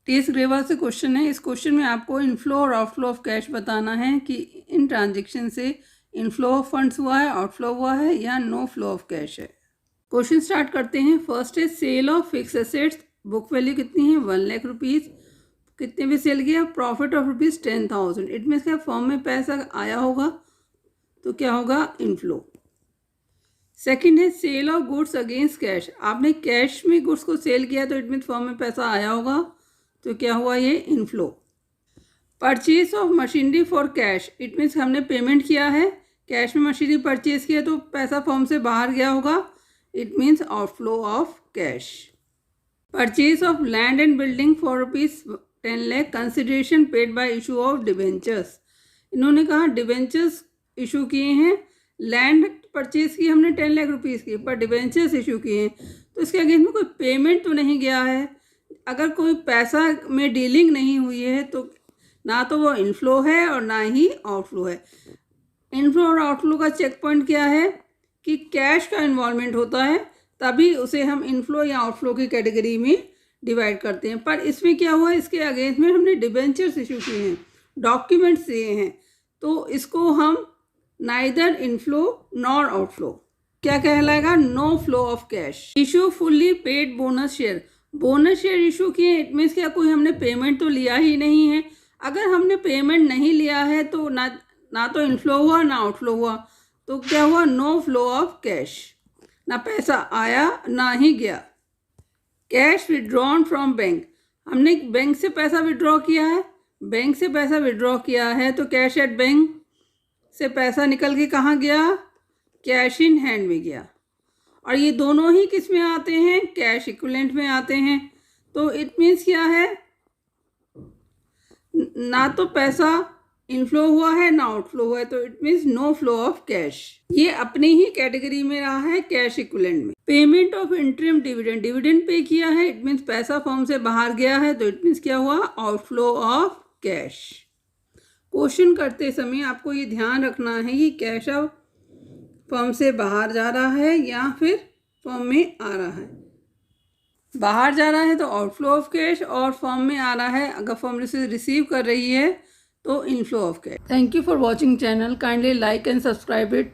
TS Grewal से question है। इस क्वेश्चन में आपको इनफ्लो और आउटफ्लो ऑफ कैश बताना है कि इन ट्रांजेक्शन से इनफ्लो ऑफ फंड्स हुआ है, आउटफ्लो हुआ है या नो फ्लो ऑफ कैश है। क्वेश्चन स्टार्ट करते हैं। फर्स्ट है sale of fix assets, book value कितनी है 1 लाख रुपीज़, कितने में सेल किया, profit of rupees 10,000। It means क्या फॉर्म में पैसा आया होगा तो क्या होगा इनफ्लो। सेकंड है sale of goods against cash, आपने कैश में गुड्स को सेल किया तो इट मीन्स फॉर्म में पैसा आया होगा तो क्या हुआ ये inflow. Purchase of machinery for cash, it means हमने पेमेंट किया है, कैश में मशीनरी परचेज किया तो पैसा फॉर्म से बाहर गया होगा, it means outflow of cash. Purchase of land and building for ₹10 lakh, consideration paid by issue of debentures. इन्होंने कहा डिवेंचर्स इशू किए हैं, लैंड परचेज की हमने 10 लाख रुपीज़ की, पर डिवेंचर्स इशू किए हैं तो इसके अगेंस्ट में कोई पेमेंट तो नहीं गया है। अगर कोई पैसा में डीलिंग नहीं हुई है तो ना तो वो इनफ्लो है और ना ही आउटफ्लो है। इनफ्लो और आउटफ्लो का चेक पॉइंट क्या है कि कैश का इन्वॉल्वमेंट होता है, तभी उसे हम इनफ्लो या आउटफ्लो की कैटेगरी में डिवाइड करते हैं। पर इसमें क्या हुआ, इसके अगेंस्ट में हमने डिबेंचर्स इशू किए हैं, डॉक्यूमेंट्स दिए हैं, तो इसको हम नाइदर इनफ्लो नॉर आउटफ्लो क्या कहलाएगा, no flow of cash. Issue fully paid bonus share, bonus share issue किए, इट मीन्स क्या कोई हमने पेमेंट तो लिया ही नहीं है। अगर हमने पेमेंट नहीं लिया है तो ना तो इनफ्लो हुआ ना आउटफ्लो हुआ, तो क्या हुआ नो फ्लो ऑफ कैश, ना पैसा आया ना ही गया। कैश विड्रॉन फ्रॉम बैंक, हमने बैंक से पैसा विड्रॉ किया है, बैंक से पैसा विड्रॉ किया है तो कैश एट बैंक से पैसा निकल के कहाँ गया, कैश इन हैंड में गया। और ये दोनों ही किस में आते हैं, कैश इक्विवेलेंट में आते हैं। तो इट मीन्स क्या है, ना तो पैसा इनफ्लो हुआ है ना आउटफ्लो हुआ है, तो it means no flow of cash. ये अपनी ही कैटेगरी में रहा है कैश इक्विवेलेंट में। Payment of interim dividend, dividend pay किया है, इट मीन्स पैसा फॉर्म से बाहर गया है तो इट मीन्स क्या हुआ आउटफ्लो ऑफ कैश। क्वेश्चन करते समय आपको ये ध्यान रखना है कि कैश अब फॉर्म से बाहर जा रहा है या फिर फॉर्म में आ रहा है। बाहर जा रहा है तो आउटफ्लो ऑफ कैश, और फॉर्म में आ रहा है अगर फॉर्म से रिसीव कर रही है तो inflow of cash. Thank you for watching channel, kindly like and subscribe it.